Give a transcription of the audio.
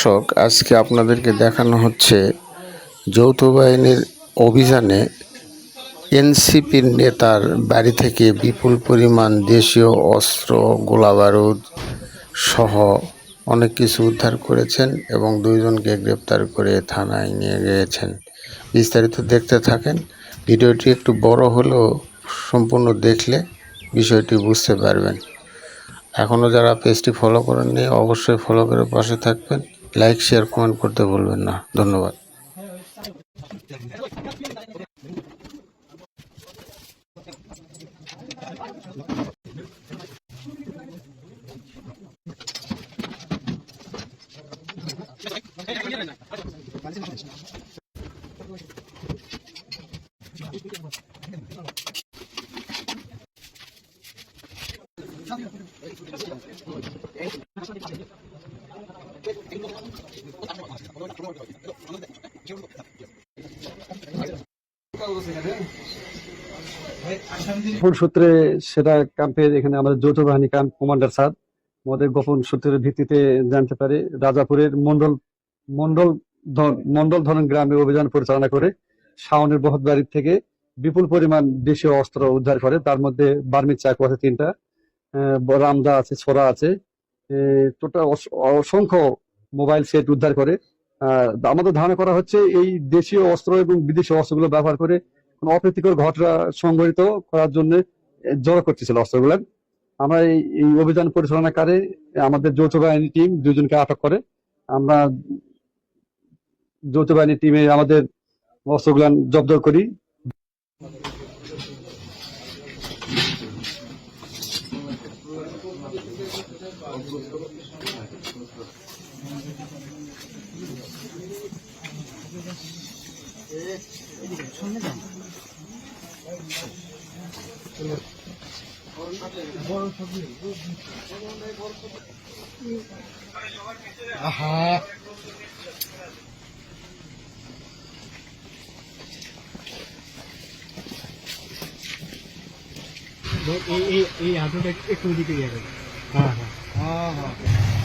দর্শক, আজকে আপনাদেরকে দেখানো হচ্ছে যৌথ বাহিনীর অভিযানে এনসিপির নেতার বাড়ি থেকে বিপুল পরিমাণ দেশীয় অস্ত্র, গোলাবারুদ সহ অনেক কিছু উদ্ধার করেছেন এবং দুইজনকে গ্রেপ্তার করে থানায় নিয়ে গিয়েছেন। বিস্তারিত দেখতে থাকেন। ভিডিওটি একটু বড় হলেও সম্পূর্ণ দেখলে বিষয়টি বুঝতে পারবেন। এখনও যারা পেজটি ফলো করেননি অবশ্যই ফলো করে পাশে থাকবেন। লাইক, শেয়ার, কমেন্ট করতে ভুলবেন না। ধন্যবাদ। গোপন সূত্রে সেটা ক্যাম্পের এখানে আমাদের যৌথ বাহিনী ক্যাম্প কমান্ডার স্যার আমাদের গোপন সূত্রের ভিত্তিতে জানতে পারে রাজাপুরের মন্ডল মন্ডল ধরন গ্রামে অভিযান পরিচালনা করে শাওনের বহৎ বাড়ি থেকে বিপুল পরিমাণ দেশীয় অস্ত্র উদ্ধার করে। তার মধ্যে বার্মিজ চাকু আছে 3টা, রামদা আছে, ছোরা আছে, টোটাল অসংখ্য মোবাইল সেট উদ্ধার করে। আমাদের ধারণা করা হচ্ছে এই দেশীয় অস্ত্র এবং বিদেশি অস্ত্রগুলো ব্যবহার করে কোনো অপ্রীতিকর ঘটনা সংঘটিত করার জন্য জড়ো করতেছিল অস্ত্রগুলো। আমরা এই অভিযান পরিচালনাকারী আমাদের যৌথ বাহিনী টিম 2জনকে আটক করে। আমরা যৌথ বাহিনী টিমে আমাদের অস্ত্রগুলো জব্দ করি। এই হাঁটুটা একটু দিকে গেল। হ্যাঁ হ্যাঁ হ্যাঁ হ্যাঁ